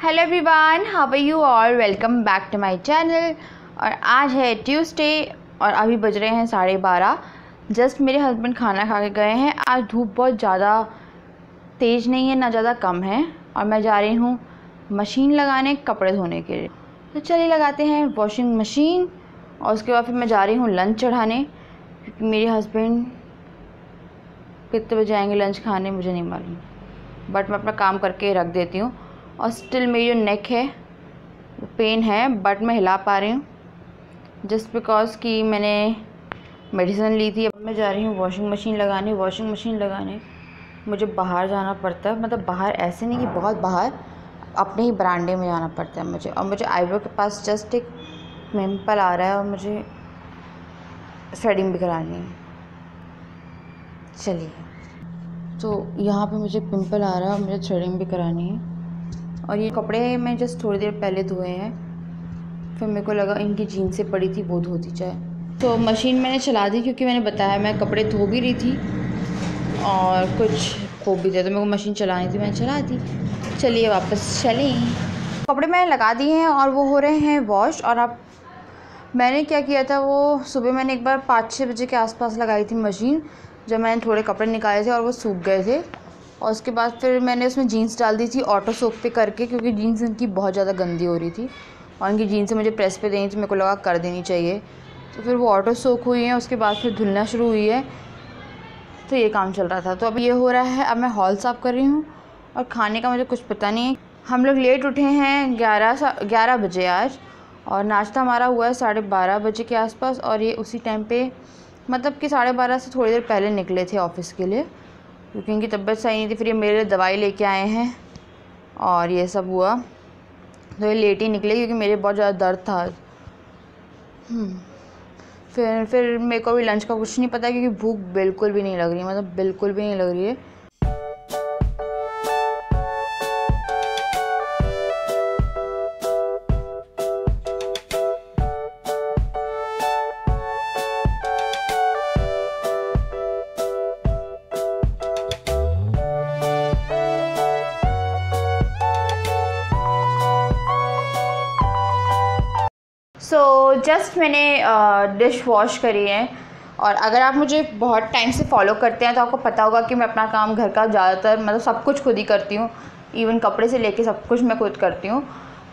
Hello everyone, how are you all. Welcome back to my channel. और आज है Tuesday और अभी बज रहे हैं 12:30। जस्ट मेरे हस्बैंड खाना खा के गए हैं। आज धूप बहुत ज़्यादा तेज़ नहीं है ना ज़्यादा कम है और मैं जा रही हूँ मशीन लगाने कपड़े धोने के लिए। तो चलिए लगाते हैं वॉशिंग मशीन और उसके बाद फिर मैं जा रही हूँ लंच चढ़ाने, क्योंकि मेरे हस्बैंड कितने बजे आएंगे लंच खाने मुझे नहीं मालूम, बट मैं अपना काम करके रख देती हूँ। और स्टिल मेरी जो नेक है वो पेन है, बट मैं हिला पा रही हूँ जस्ट बिकॉज कि मैंने मेडिसिन ली थी। अब मैं जा रही हूँ वॉशिंग मशीन लगाने। मुझे बाहर जाना पड़ता है, मतलब बाहर ऐसे नहीं कि बहुत बाहर, अपने ही बरांडे में जाना पड़ता है मुझे। और मुझे आईब्रो के पास जस्ट एक पिंपल आ रहा है और मुझे थ्रेडिंग भी करानी है। चलिए, तो यहाँ पे मुझे पिंपल आ रहा है और मुझे थ्रेडिंग भी करानी है। और ये कपड़े मैं जस्ट थोड़ी देर पहले धोए हैं, फिर मेरे को लगा इनकी जीन्स से पड़ी थी वो धोती जाए। तो मशीन मैंने चला दी, क्योंकि मैंने बताया मैं कपड़े धो भी रही थी और कुछ खो भी थे, तो मेरे को मशीन चलानी थी, मैंने चला दी। चलिए वापस चलें। कपड़े मैंने लगा दिए हैं और वो हो रहे हैं वॉश। और अब मैंने क्या किया था, वो सुबह मैंने एक बार 5-6 बजे के आसपास लगाई थी मशीन, जब मैंने थोड़े कपड़े निकाले थे और वो सूख गए थे। और उसके बाद फिर मैंने उसमें जीन्स डाल दी थी ऑटो सोक पे करके, क्योंकि जीन्स इनकी बहुत ज़्यादा गंदी हो रही थी और इनकी जीन्स से मुझे प्रेस पे देनी थी, मेरे को लगा कर देनी चाहिए। तो फिर वो ऑटो सोक हुई है, उसके बाद फिर धुलना शुरू हुई है, तो ये काम चल रहा था। तो अब ये हो रहा है, अब मैं हॉल साफ़ कर रही हूँ। और खाने का मुझे कुछ पता नहीं, हम लोग लेट उठे हैं 11 बजे आज, और नाश्ता हमारा हुआ है 12:30 बजे के आसपास। और ये उसी टाइम पे, मतलब कि 12:30 से थोड़ी देर पहले निकले थे ऑफ़िस के लिए, क्योंकि इनकी तबीयत सही नहीं थी। फिर ये मेरे लिए दवाई लेके आए हैं और ये सब हुआ, तो ये लेट ही निकले क्योंकि मेरे बहुत ज़्यादा दर्द था। फिर मेरे को भी लंच का कुछ नहीं पता, क्योंकि भूख बिल्कुल भी नहीं लग रही है, मतलब बिल्कुल भी नहीं लग रही है। सो जस्ट मैंने डिश वॉश करी है। और अगर आप मुझे बहुत टाइम से फॉलो करते हैं तो आपको पता होगा कि मैं अपना काम घर का ज़्यादातर, मतलब सब कुछ खुद ही करती हूँ। इवन कपड़े से लेके सब कुछ मैं खुद करती हूँ।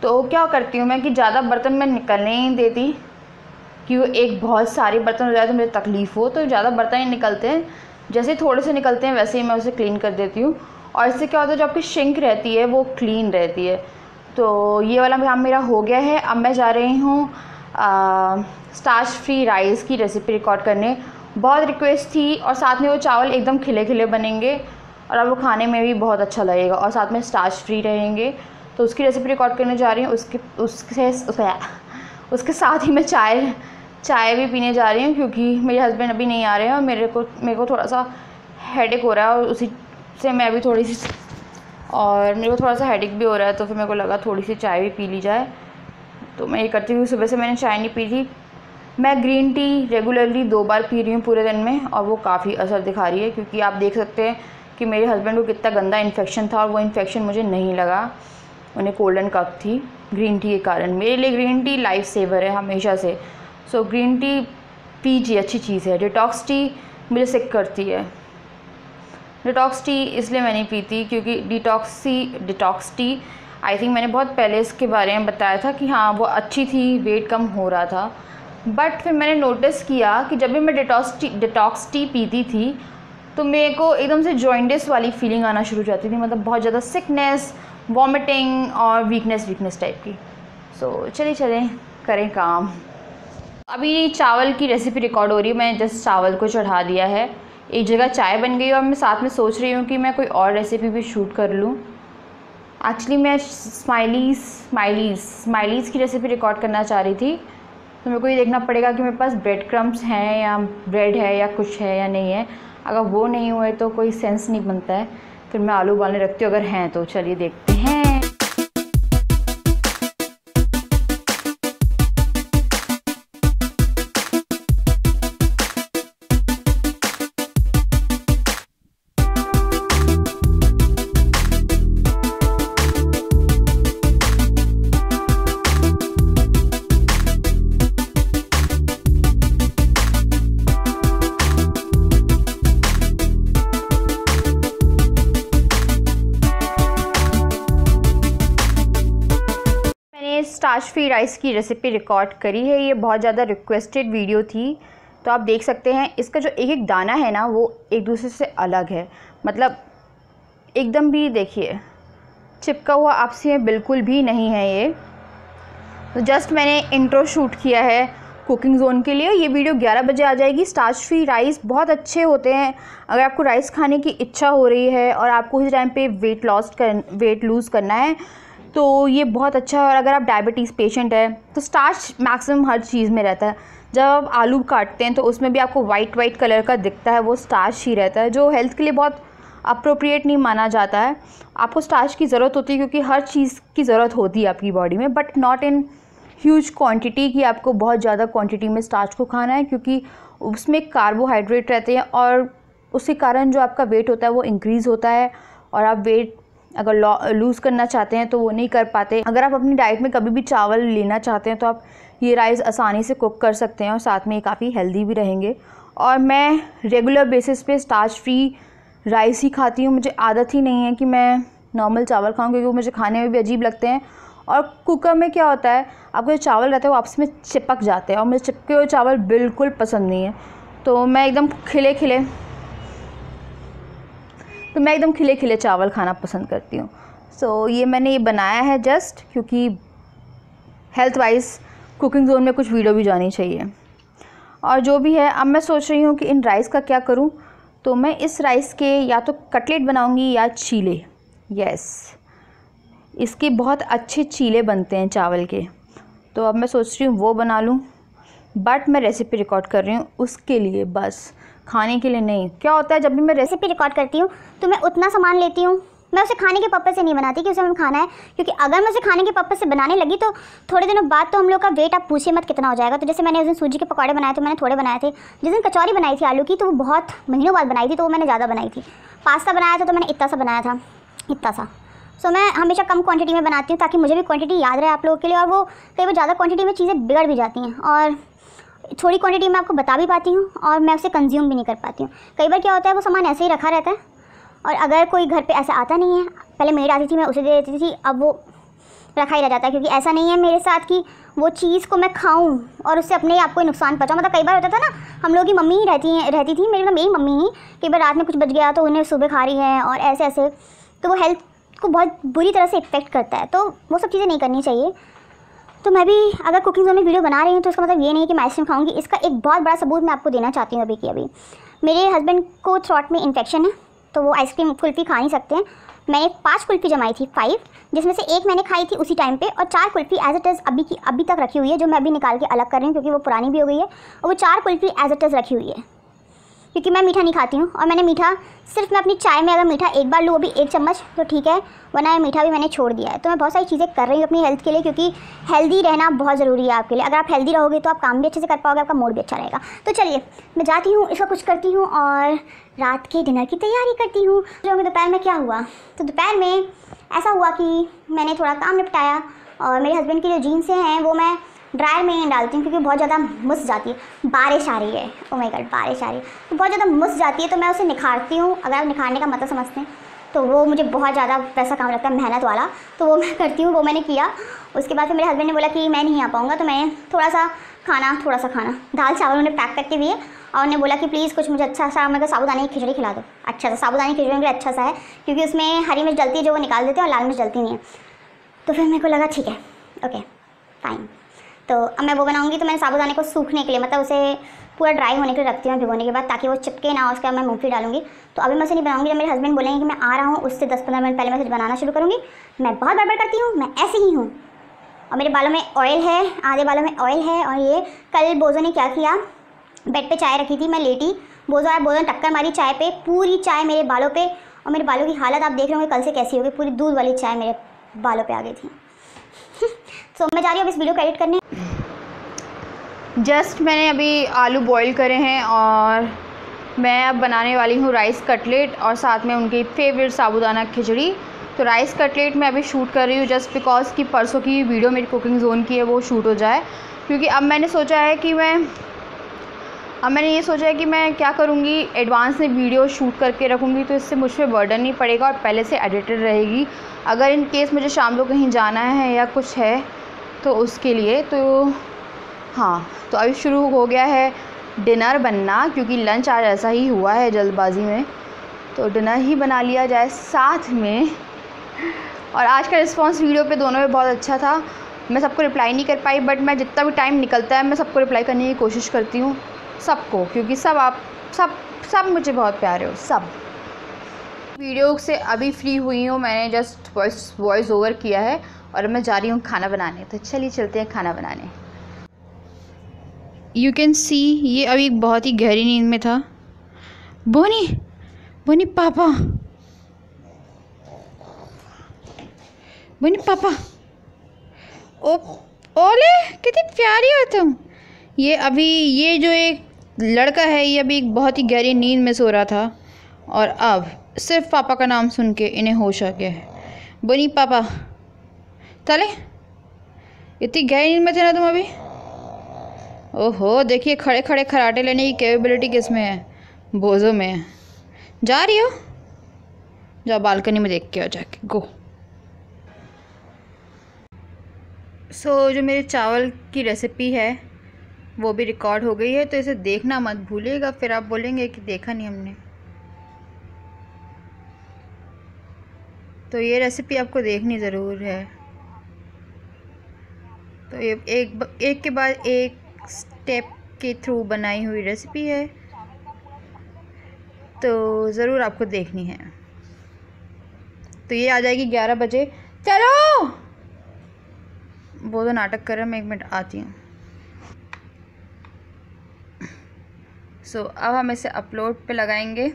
तो क्या करती हूँ मैं कि ज़्यादा बर्तन मैं निकलने ही नहीं देती, कि एक बहुत सारे बर्तन हो जाए तो मुझे तकलीफ़ हो। तो ज़्यादा बर्तन ही निकलते हैं, जैसे थोड़े से निकलते हैं वैसे ही मैं उसे क्लीन कर देती हूँ। और इससे क्या होता है, जो आपकी सिंक रहती है वो क्लीन रहती है। तो ये वाला काम मेरा हो गया है। अब मैं जा रही हूँ स्टार्च फ्री राइस की रेसिपी रिकॉर्ड करने। बहुत रिक्वेस्ट थी, और साथ में वो चावल एकदम खिले खिले बनेंगे और अब वो खाने में भी बहुत अच्छा लगेगा, और साथ में स्टार्च फ्री रहेंगे। तो उसकी रेसिपी रिकॉर्ड करने जा रही हूँ। उसके साथ ही मैं चाय भी पीने जा रही हूँ, क्योंकि मेरे हस्बैंड अभी नहीं आ रहे हैं और मेरे को थोड़ा सा हेडेक हो रहा है, और उसी से मैं अभी मेरे को थोड़ा सा हेडेक भी हो रहा है। तो फिर मेरे को लगा थोड़ी सी चाय भी पी ली जाए, तो मैं ये करती हूँ। सुबह से मैंने चाय नहीं पी थी। मैं ग्रीन टी रेगुलरली 2 बार पी रही हूँ पूरे दिन में, और वो काफ़ी असर दिखा रही है, क्योंकि आप देख सकते हैं कि मेरे हस्बैंड को कितना गंदा इन्फेक्शन था, और वो इन्फेक्शन मुझे नहीं लगा। उन्हें कोल्ड एंड कफ थी ग्रीन टी के कारण। मेरे लिए ग्रीन टी लाइफ सेवर है हमेशा से। सो ग्रीन टी पीजिए, अच्छी चीज़ है। डिटॉक्स टी मुझे सिक करती है। डिटॉक्स टी इसलिए मैं नहीं पीती, क्योंकि डिटॉक्स टी आई थिंक मैंने बहुत पहले इसके बारे में बताया था कि हाँ वो अच्छी थी, वेट कम हो रहा था। बट फिर मैंने नोटिस किया कि जब भी मैं डिटॉक्स टी पीती थी तो मेरे को एकदम से जॉइंटिस वाली फीलिंग आना शुरू हो जाती थी, मतलब बहुत ज़्यादा सिकनेस, वॉमिटिंग और वीकनेस टाइप की। सो चलिए करें काम। अभी चावल की रेसिपी रिकॉर्ड हो रही है। मैंने जस्ट चावल को चढ़ा दिया है, एक जगह चाय बन गई, और मैं साथ में सोच रही हूँ कि मैं कोई और रेसिपी भी शूट कर लूँ। एक्चुअली मैं स्माइलीज़ की रेसिपी रिकॉर्ड करना चाह रही थी। तो मेरे को ये देखना पड़ेगा कि मेरे पास ब्रेड क्रम्स हैं या ब्रेड है या कुछ है या नहीं है। अगर वो नहीं हुए तो कोई सेंस नहीं बनता है, फिर मैं आलू उबालने रखती हूँ। अगर हैं तो चलिए देखते हैं। मैंने स्टार्च फ्री राइस की रेसिपी रिकॉर्ड करी है। ये बहुत ज़्यादा रिक्वेस्टेड वीडियो थी, तो आप देख सकते हैं इसका जो एक एक दाना है ना वो एक दूसरे से अलग है, मतलब एकदम भी देखिए चिपका हुआ आपसे बिल्कुल भी नहीं है ये। तो जस्ट मैंने इंट्रो शूट किया है कुकिंग जोन के लिए। ये वीडियो 11 बजे आ जाएगी। स्टार्च फ्री राइस बहुत अच्छे होते हैं। अगर आपको राइस खाने की इच्छा हो रही है और आपको इस टाइम पे वेट लूज़ करना है तो ये बहुत अच्छा है। और अगर आप डायबिटीज़ पेशेंट है तो स्टार्च मैक्सिमम हर चीज़ में रहता है। जब आप आलू काटते हैं तो उसमें भी आपको वाइट कलर का दिखता है, वो स्टार्च ही रहता है, जो हेल्थ के लिए बहुत अप्रोप्रिएट नहीं माना जाता है। आपको स्टार्च की ज़रूरत होती है क्योंकि हर चीज़ की ज़रूरत होती है आपकी बॉडी में, but not in huge quantity कि आपको बहुत ज़्यादा क्वांटिटी में स्टार्च को खाना है, क्योंकि उसमें कार्बोहाइड्रेट रहते हैं और उसके कारण जो आपका वेट होता है वो इंक्रीज़ होता है और आप वेट अगर लूज़ करना चाहते हैं तो वो नहीं कर पाते। अगर आप अपनी डाइट में कभी भी चावल लेना चाहते हैं तो आप ये राइस आसानी से कुक कर सकते हैं और साथ में ये काफ़ी हेल्दी भी रहेंगे। और मैं रेगुलर बेसिस पे स्टार्च फ्री राइस ही खाती हूँ। मुझे आदत ही नहीं है कि मैं नॉर्मल चावल खाऊँ, क्योंकि वो मुझे खाने में भी अजीब लगते हैं। और कुकर में क्या होता है, आपके जो चावल रहते हैं वो आपस में चिपक जाते हैं और मुझे चिपके हुए चावल बिल्कुल पसंद नहीं है। तो मैं एकदम खिले खिले चावल खाना पसंद करती हूँ। सो ये मैंने ये बनाया है जस्ट क्योंकि हेल्थ वाइज कुकिंग जोन में कुछ वीडियो भी जानी चाहिए। और जो भी है, अब मैं सोच रही हूँ कि इन राइस का क्या करूँ। तो मैं इस राइस के या तो कटलेट बनाऊँगी या चीले। यस, इसके बहुत अच्छे चीले बनते हैं चावल के। तो अब मैं सोच रही हूँ वो बना लूँ, बट मैं रेसिपी रिकॉर्ड कर रही हूँ उसके लिए, बस खाने के लिए नहीं। क्या होता है, जब भी मैं रेसिपी रिकॉर्ड करती हूँ तो मैं उतना सामान लेती हूँ, मैं उसे खाने के पर्पज़ से नहीं बनाती कि उसे हमें खाना है, क्योंकि अगर मैं उसे खाने के पर्पज़ से बनाने लगी तो थोड़े दिनों बाद तो हम लोग का वेट आप पूछिए मत कितना हो जाएगा। तो जैसे मैंने उस दिन सूजी के पकौड़े बनाए थे, मैंने थोड़े बनाए थे। जिस दिन कचौरी बनाई थी आलू की तो वो बहुत महीनों बाद बनाई थी, तो वो मैंने ज़्यादा बनाई थी। पास्ता बनाया था तो मैंने इतना सा बनाया था, इतना सा। सो मैं हमेशा कम क्वांटिटी में बनाती हूँ ताकि मुझे भी क्वांटिटी याद रहे आप लोगों के लिए। और वो कई बार ज़्यादा क्वांटिटी में चीज़ें बिगड़ भी जाती हैं और थोड़ी क्वांटिटी में आपको बता भी पाती हूँ और मैं उसे कंज्यूम भी नहीं कर पाती हूँ। कई बार क्या होता है, वो सामान ऐसे ही रखा रहता है और अगर कोई घर पे ऐसा आता नहीं है, पहले मेड आती थी मैं उसे दे देती थी, अब वो रखा ही रह जाता है। क्योंकि ऐसा नहीं है मेरे साथ कि वो चीज़ को मैं खाऊं और उससे अपने आप को नुकसान पहुंचाऊं। मतलब कई बार होता था ना, हम लोग की मम्मी ही रहती थी मेरी मम्मी ही, कई बार रात में कुछ बच गया तो उन्हें सुबह खा रही है और ऐसे, तो वो हेल्थ को बहुत बुरी तरह से इफेक्ट करता है। तो वो सब चीज़ें नहीं करनी चाहिए। तो मैं भी अगर कुकिंग जोन में वीडियो बना रही हूँ तो इसका मतलब ये नहीं है कि मैं आइसक्रीम खाऊंगी। इसका एक बहुत बड़ा सबूत मैं आपको देना चाहती हूँ। अभी मेरे हस्बैंड को थ्रोट में इन्फेक्शन है, तो वो आइसक्रीम कुल्फ़ी खा नहीं सकते हैं। मैंने 5 कुल्फ़ी जमाई थी, 5, जिसमें से 1 मैंने खाई थी उसी टाइम पे, और 4 कुल्फ़ी एज इट इज़ अभी तक रखी हुई है, जो मैं अभी निकाल के अलग कर रही हूँ क्योंकि वो पुरानी भी हो गई है। और वो 4 कुल्फ़ी एज इट इज़ रखी हुई है क्योंकि मैं मीठा नहीं खाती हूँ। और मैंने मीठा सिर्फ मैं अपनी चाय में अगर मीठा एक बार लूँ, वो भी 1 चम्मच तो ठीक है, वरना मीठा भी मैंने छोड़ दिया है। तो मैं बहुत सारी चीज़ें कर रही हूँ अपनी हेल्थ के लिए, क्योंकि हेल्दी रहना बहुत ज़रूरी है आपके लिए। अगर आप हेल्दी रहोगे तो आप काम भी अच्छे से कर पाओगे, आपका मूड भी अच्छा रहेगा। तो चलिए मैं जाती हूँ, इसका कुछ करती हूँ और रात के डिनर की तैयारी करती हूँ। जो दोपहर में क्या हुआ, तो दोपहर में ऐसा हुआ कि मैंने थोड़ा काम निपटाया और मेरे हस्बैंड की जो जीन्सें हैं वो मैं ड्रायर में नहीं डालती हूँ क्योंकि बहुत ज़्यादा मुस जाती है। बारिश आ रही है, ओ माय गॉड बारिश आ रही है, तो बहुत ज़्यादा मुस जाती है, तो मैं उसे निखारती हूँ। अगर आप निखारने का मतलब समझते हैं तो वो मुझे बहुत ज़्यादा वैसा काम लगता है, मेहनत वाला, तो वो मैं करती हूँ। वो मैंने किया। उसके बाद फिर मेरे हस्बैंड ने बोला कि मैं नहीं आ पाऊँगा, तो मैंने थोड़ा सा खाना दाल चावल उन्हें पैक करके दिए और उन्हें बोला कि प्लीज़ कुछ मुझे अच्छा सा, मैं साबुदाने की खिचड़ी खिला दो। अच्छा सा साबुदाने की खिचड़ी के लिए अच्छा सा है क्योंकि उसमें हरी मिर्च डलती है जो वो निकाल देते हैं और लाल मिर्च डलती नहीं है। तो फिर मेरे को लगा ठीक है, ओके फाइन। तो अब मैं वो बनाऊंगी। तो मैंने साबुदाने को सूखने के लिए, मतलब उसे पूरा ड्राई होने के लिए रखती हूँ भिगोने के बाद, ताकि वो चिपके ना। उसके बाद मैं मूंगफली डालूंगी। तो अभी मैं उसे नहीं बनाऊंगी। जब मेरे हस्बैंड बोलेंगे कि मैं आ रहा हूँ उससे 10-15 मिनट पहले मैं उसे बनाना शुरू करूँगी। मैं बहुत गड़बड़ करती हूँ, मैं ऐसे ही हूँ। और मेरे बालों में ऑयल है, आधे बालों में ऑयल है। और ये कल बोजो ने क्या किया, बेड पे चाय रखी थी, मैं लेटी, बोजो ने टक्कर मारी चाय पे, पूरी चाय मेरे बालों पे। और मेरे बालों की हालत आप देख रहे होंगे कल से कैसी होगी, पूरी दूध वाली चाय मेरे बालों पे आ गई थी। तो मैं जा रही हूँ अब इस वीडियो को एडिट करने। जस्ट मैंने अभी आलू बॉईल करे हैं और मैं अब बनाने वाली हूँ राइस कटलेट और साथ में उनकी फेवरेट साबुदाना खिचड़ी। तो राइस कटलेट मैं अभी शूट कर रही हूँ जस्ट बिकॉज कि परसों की वीडियो मेरी कुकिंग जोन की है वो शूट हो जाए, क्योंकि अब मैंने ये सोचा है कि मैं क्या करूँगी, एडवांस में वीडियो शूट करके रखूँगी तो इससे मुझ पर बर्डन नहीं पड़ेगा और पहले से एडिटेड रहेगी। अगर इन केस मुझे शाम को कहीं जाना है या कुछ है तो उसके लिए तो हाँ, तो अभी शुरू हो गया है डिनर बनना, क्योंकि लंच आज ऐसा ही हुआ है जल्दबाजी में, तो डिनर ही बना लिया जाए साथ में। और आज का रिस्पांस वीडियो पे दोनों में बहुत अच्छा था। मैं सबको रिप्लाई नहीं कर पाई, बट मैं जितना भी टाइम निकलता है मैं सबको रिप्लाई करने की कोशिश करती हूँ, सबको, क्योंकि सब मुझे बहुत प्यारे हो सब। वीडियो से अभी फ्री हुई हूँ, मैंने जस्ट वॉइस ओवर किया है और मैं जा रही हूँ खाना बनाने। तो चलिए चलते हैं खाना बनाने। यू कैन सी ये अभी बहुत ही गहरी नींद में था। बोनी बोनी पापा, बोनी पापा, ओ ओले कितनी प्यारी हो तुम। ये जो एक लड़का है, ये अभी एक बहुत ही गहरी नींद में सो रहा था और अब सिर्फ पापा का नाम सुन के इन्हें होश आ गया है। बोनी पापा चले, इतनी गहरी नींद में थे ना तुम अभी। ओहो, देखिए खड़े खड़े खराटे लेने की कैपेबिलिटी किस में है, बोझों में है। जा रही हो, जाओ बालकनी में देख के आओ जाके, गो। जो मेरे चावल की रेसिपी है वो भी रिकॉर्ड हो गई है, तो इसे देखना मत भूलिएगा, फिर आप बोलेंगे कि देखा नहीं हमने। तो ये रेसिपी आपको देखनी ज़रूर है। तो ये एक के बाद एक स्टेप के थ्रू बनाई हुई रेसिपी है, तो ज़रूर आपको देखनी है। तो ये आ जाएगी 11 बजे। चलो, वो तो नाटक कर रहा है, मैं 1 मिनट आती हूँ। अब हम इसे अपलोड पे लगाएंगे।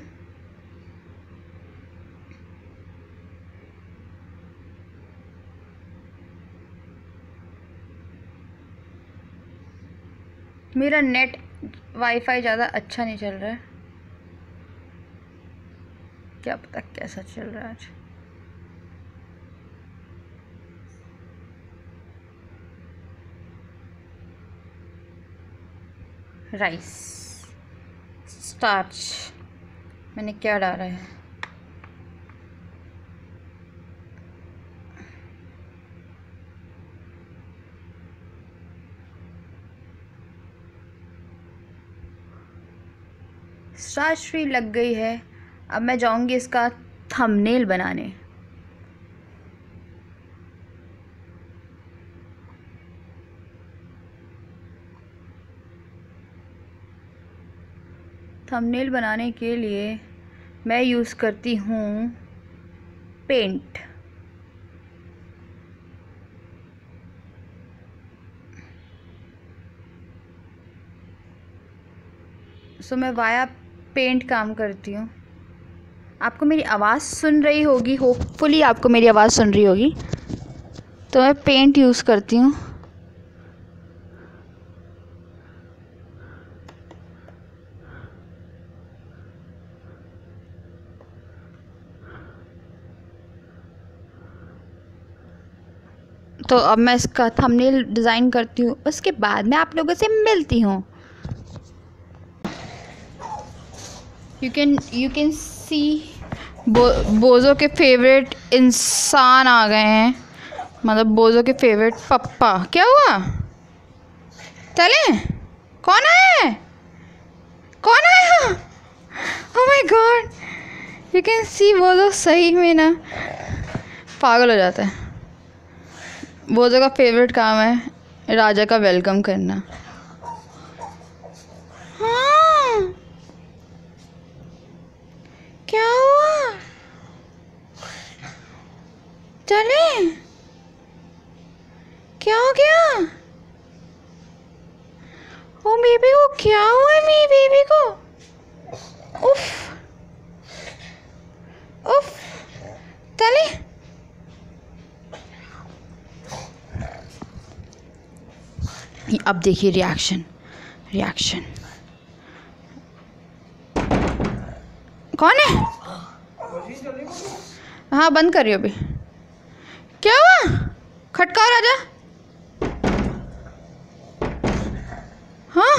मेरा नेट वाईफाई ज़्यादा अच्छा नहीं चल रहा है, क्या पता कैसा चल रहा है आज। राइस स्टार्च मैंने क्या डाला है, स्टार्च फ्री लग गई है। अब मैं जाऊंगी इसका थंबनेल बनाने। थंबनेल बनाने के लिए मैं यूज़ करती हूँ पेंट। मैं वाया पेंट काम करती हूँ। आपको मेरी आवाज़ सुन रही होगी, होपफुली आपको मेरी आवाज़ सुन रही होगी। तो मैं पेंट यूज़ करती हूँ। तो अब मैं इसका थंबनेल डिज़ाइन करती हूँ, उसके बाद मैं आप लोगों से मिलती हूँ। यू कैन सी बोझों के फेवरेट इंसान आ गए हैं, मतलब बोझों के फेवरेट पप्पा। क्या हुआ, चले, कौन आया है, कौन आया। Oh my god, you can see बोझों सही में ना पागल हो जाता है। बोझों का फेवरेट काम है राजा का वेलकम करना। हाँ, क्या हुआ, चले, क्या हो गया। ओ बेबी को क्या हुआ है, मेरी बेबी को। उफ उफ, चले। अब देखिए रिएक्शन। कौन है, हाँ बंद कर रही हो अभी। क्या हुआ, खटकाओ राजा। हाँ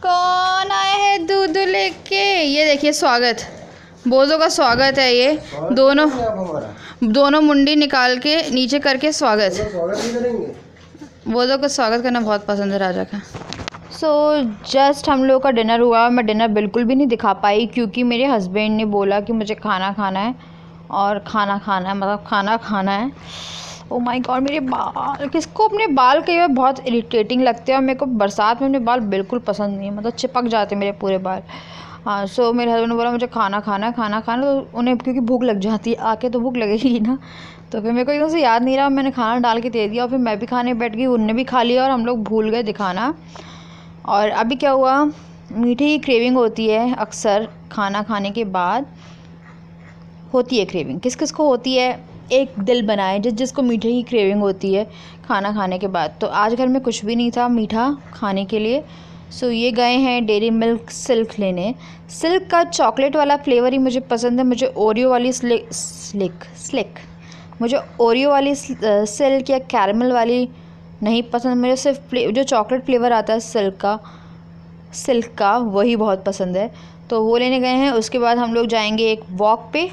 कौन आया है दूध लेके, ये देखिए स्वागत। बोझों का स्वागत है ये। दोनों मुंडी निकाल के नीचे करके स्वागत। बोझों का स्वागत करना बहुत पसंद है राजा का। जस्ट हम लोग का डिनर हुआ। मैं डिनर बिल्कुल भी नहीं दिखा पाई क्योंकि मेरे हस्बैंड ने बोला कि मुझे खाना खाना है और खाना खाना है, मतलब खाना खाना है। ओ माय गॉड, मेरे बाल, किसको अपने बाल कई बार बहुत इरिटेटिंग लगते हैं और मेरे को बरसात में अपने बाल बिल्कुल पसंद नहीं है, मतलब चिपक जाते हैं मेरे पूरे बाल। हाँ, मेरे हस्बैंड ने बोला मुझे खाना खाना खाना खाना, तो उन्हें क्योंकि भूख लग जाती है, आके तो भूख लगेगी ही ना। तो फिर मेरे को एकदम से याद नहीं रहा, मैंने खाना डाल के दे दिया और फिर मैं भी खाने बैठ गई, उनने भी खा लिया और हम लोग भूल गए दिखाना। और अभी क्या हुआ, मीठे की क्रेविंग होती है अक्सर खाना खाने के बाद, होती है क्रेविंग। किस किस को होती है, एक दिल बनाए जिसको मीठे की क्रेविंग होती है खाना खाने के बाद। तो आज घर में कुछ भी नहीं था मीठा खाने के लिए। ये गए हैं डेयरी मिल्क सिल्क लेने। सिल्क का चॉकलेट वाला फ्लेवर ही मुझे पसंद है, मुझे ओरियो वाली स्लिक मुझे ओरियो वाली सिल्क या कैरमल वाली नहीं पसंद। मुझे सिर्फ जो चॉकलेट फ्लेवर आता है सिल्क का वही बहुत पसंद है। तो वो लेने गए हैं। उसके बाद हम लोग जाएंगे एक वॉक पे,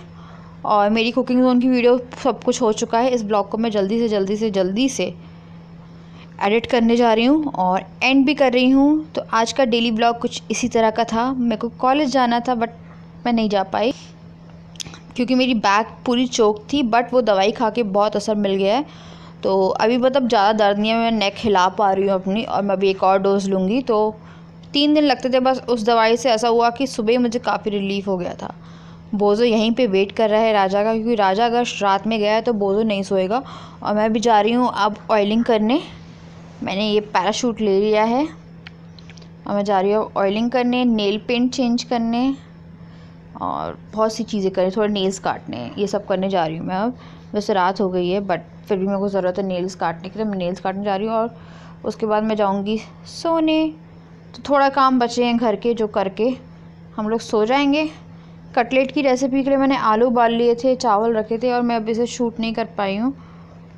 और मेरी कुकिंग जोन की वीडियो सब कुछ हो चुका है। इस ब्लॉग को मैं जल्दी से एडिट करने जा रही हूँ और एंड भी कर रही हूँ। तो आज का डेली ब्लॉग कुछ इसी तरह का था। मेरे को कॉलेज जाना था बट मैं नहीं जा पाई क्योंकि मेरी बैक पूरी चोक थी, बट वो दवाई खा के बहुत असर मिल गया है। तो अभी मतलब ज़्यादा दर्द नहीं है, मैं नेक हिला पा रही हूँ अपनी, और मैं अभी एक और डोज लूँगी। तो 3 दिन लगते थे बस उस दवाई से। ऐसा हुआ कि सुबह मुझे काफ़ी रिलीफ़ हो गया था। बोझो यहीं पे वेट कर रहा है राजा का, क्योंकि राजा अगर रात में गया है तो बोझो नहीं सोएगा। और मैं भी जा रही हूँ अब ऑयलिंग करने। मैंने ये पैराशूट ले लिया है और मैं जा रही हूँ ऑयलिंग करने, नेल पेंट चेंज करने और बहुत सी चीज़ें करने, थोड़े नेल्स काटने, ये सब करने जा रही हूँ मैं अब। वैसे रात हो गई है बट फिर भी मेरे को ज़रूरत है नेल्स काटने की, तो मैं नेल्स काटने जा रही हूँ। और उसके बाद मैं जाऊँगी सोने। तो थोड़ा काम बचे हैं घर के, जो करके हम लोग सो जाएंगे। कटलेट की रेसिपी के लिए मैंने आलू उबाल लिए थे, चावल रखे थे, और मैं अभी से शूट नहीं कर पाई हूँ।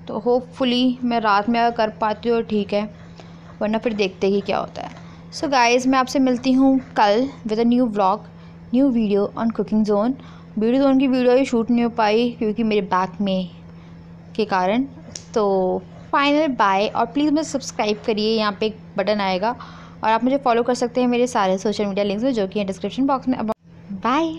तो होपफुली मैं रात में अगर कर पाती हूँ ठीक है, वरना फिर देखते ही क्या होता है। गाइज़, मैं आपसे मिलती हूँ कल with a new vlog, new video on cooking zone. की वीडियो ही शूट नहीं हो पाई क्योंकि मेरे बैक में के कारण। तो फाइनल बाय, और प्लीज़ मुझे सब्सक्राइब करिए, यहाँ पे एक बटन आएगा और आप मुझे फॉलो कर सकते हैं मेरे सारे सोशल मीडिया लिंक्स में जो कि है डिस्क्रिप्शन बॉक्स में। बाय।